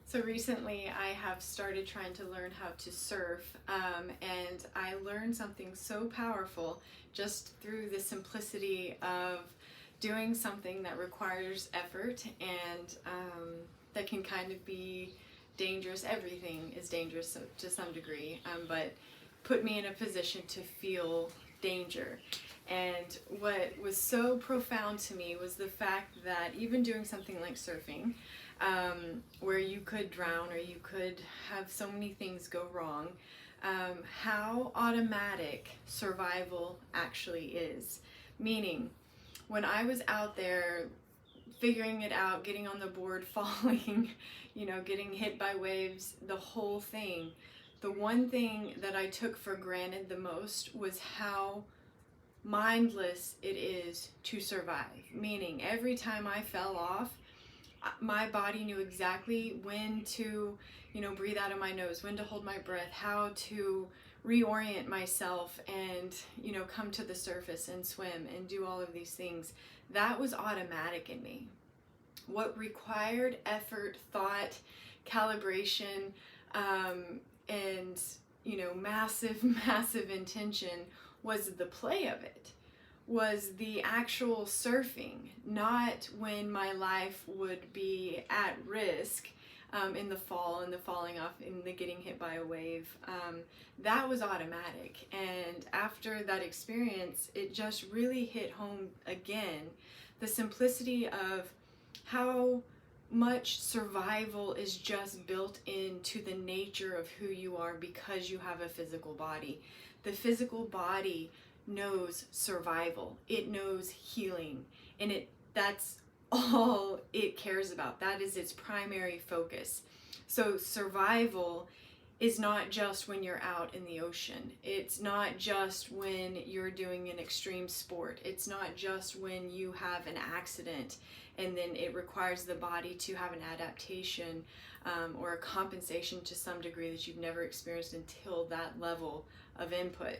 So recently I have started trying to learn how to surf, and I learned something so powerful just through the simplicity of doing something that requires effort and that can kind of be dangerous. Everything is dangerous to some degree, but put me in a position to feel danger. And what was so profound to me was the fact that even doing something like surfing, where you could drown or you could have so many things go wrong, how automatic survival actually is. Meaning, when I was out there figuring it out, getting on the board, falling, getting hit by waves, the whole thing, the one thing that I took for granted the most was how mindless it is to survive. Meaning, every time I fell off, my body knew exactly when to, breathe out of my nose, when to hold my breath, how to reorient myself and, come to the surface and swim and do all of these things. That was automatic in me. What required effort, thought, calibration, and, massive, massive intention was the play of it, was the actual surfing, not when my life would be at risk in the fall and the falling off and the getting hit by a wave. That was automatic. And after that experience, it just really hit home again, the simplicity of how much survival is just built into the nature of who you are because you have a physical body. The physical body knows survival, it knows healing, and that's all it cares about. That is its primary focus. So survival is not just when you're out in the ocean. It's not just when you're doing an extreme sport. It's not just when you have an accident and then it requires the body to have an adaptation or a compensation to some degree that you've never experienced until that level of input.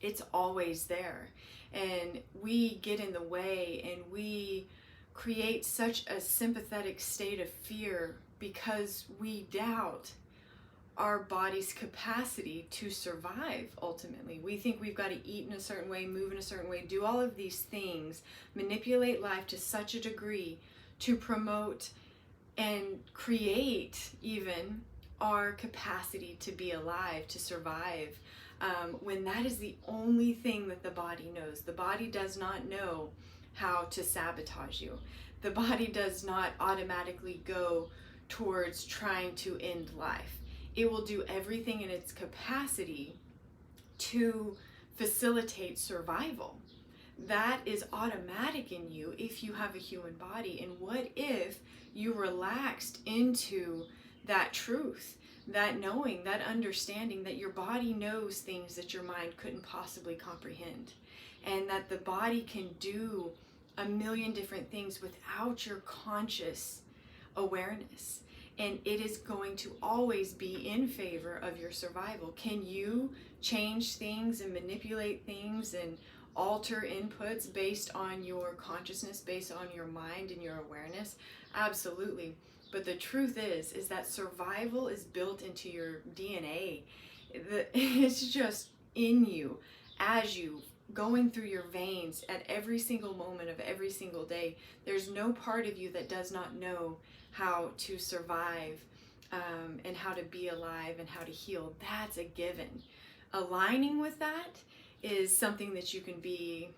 It's always there. And we get in the way and we create such a sympathetic state of fear because we doubt our body's capacity to survive ultimately. We think we've got to eat in a certain way, move in a certain way, do all of these things, manipulate life to such a degree to promote and create even our capacity to be alive, to survive, when that is the only thing that the body knows. The body does not know how to sabotage you. The body does not automatically go towards trying to end life. It will do everything in its capacity to facilitate survival. That is automatic in you if you have a human body. And what if you relaxed into that truth, that knowing, that understanding that your body knows things that your mind couldn't possibly comprehend, and that the body can do a million different things without your conscious awareness, and it is going to always be in favor of your survival. Can you change things and manipulate things and alter inputs based on your consciousness, based on your mind and your awareness? Absolutely. But the truth is that survival is built into your DNA. It's just in you, as you going through your veins at every single moment of every single day. There's no part of you that does not know how to survive and how to be alive and how to heal. That's a given. Aligning with that is something that you can be,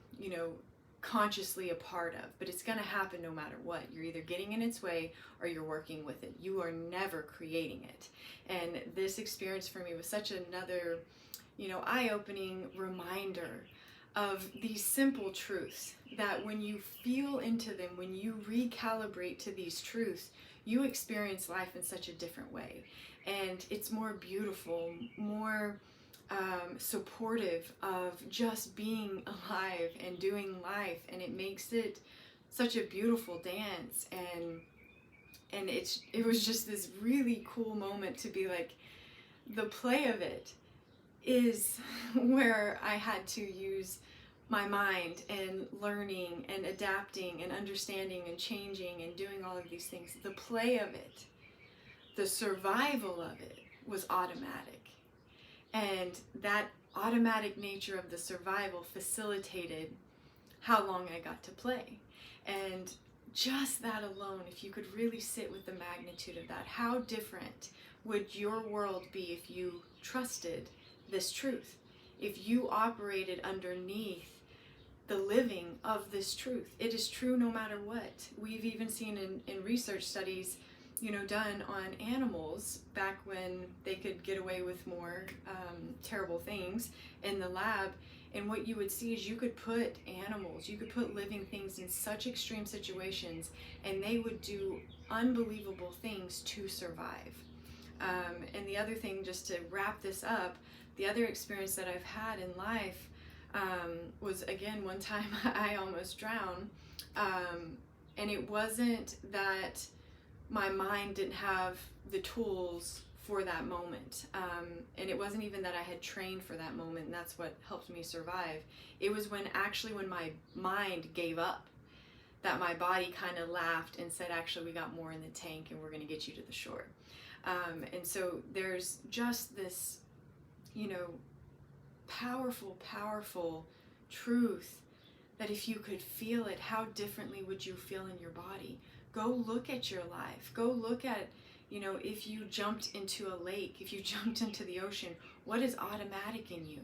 consciously a part of, but it's going to happen no matter what. You're either getting in its way or you're working with it. You are never creating it. And this experience for me was such another, eye-opening reminder of these simple truths that when you feel into them, when you recalibrate to these truths, you experience life in such a different way. And it's more beautiful, more supportive of just being alive and doing life, and it makes it such a beautiful dance. And it was just this really cool moment to be like, the play of it is where I had to use my mind and learning and adapting and understanding and changing and doing all of these things. The play of it, the survival of it was automatic. And that automatic nature of the survival facilitated how long I got to play. And just that alone, if you could really sit with the magnitude of that, how different would your world be if you trusted this truth? If you operated underneath the living of this truth. It is true no matter what. We've even seen in research studies, done on animals back when they could get away with more terrible things in the lab. And what you would see is you could put living things in such extreme situations, and they would do unbelievable things to survive. And the other thing, just to wrap this up, the other experience that I've had in life was, again, one time I almost drowned. And it wasn't that my mind didn't have the tools for that moment. And it wasn't even that I had trained for that moment, and that's what helped me survive. It was when my mind gave up, that my body kind of laughed and said, actually, we got more in the tank and we're going to get you to the shore. And so there's just this, powerful truth that if you could feel it, how differently would you feel in your body? Go look at your life. Go look at, if you jumped into a lake, if you jumped into the ocean, what is automatic in you?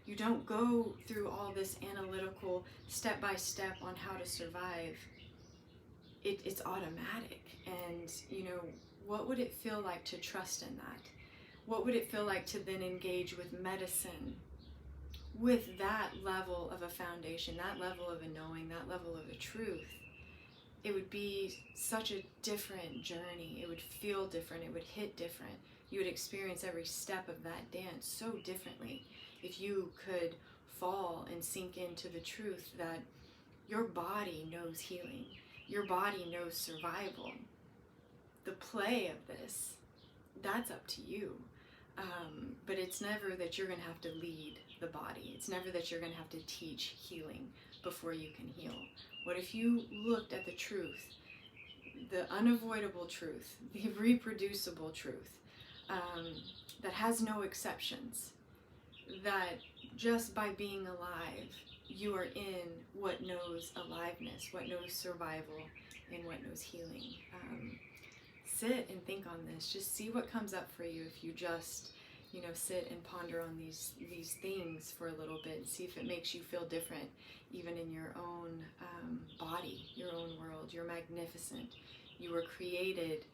You don't go through all this analytical step-by-step on how to survive. It's automatic. And, what would it feel like to trust in that? What would it feel like to then engage with medicine with that level of a foundation, that level of a knowing, that level of a truth? It would be such a different journey. It would feel different. It would hit different. You would experience every step of that dance so differently if you could fall and sink into the truth that your body knows healing. Your body knows survival. The play of this, that's up to you. But it's never that you're going to have to lead the body. It's never that you're going to have to teach healing before you can heal. What if you looked at the truth, the unavoidable truth, the reproducible truth, that has no exceptions, that just by being alive, you are in what knows aliveness, what knows survival, and what knows healing. Sit and think on this. Just see what comes up for you if you just, sit and ponder on these things for a little bit and see if it makes you feel different, even in your own body, your own world. You're magnificent. You were created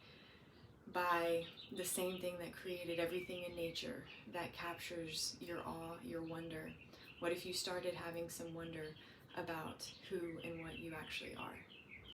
by the same thing that created everything in nature, that captures your awe, your wonder. What if you started having some wonder about who and what you actually are?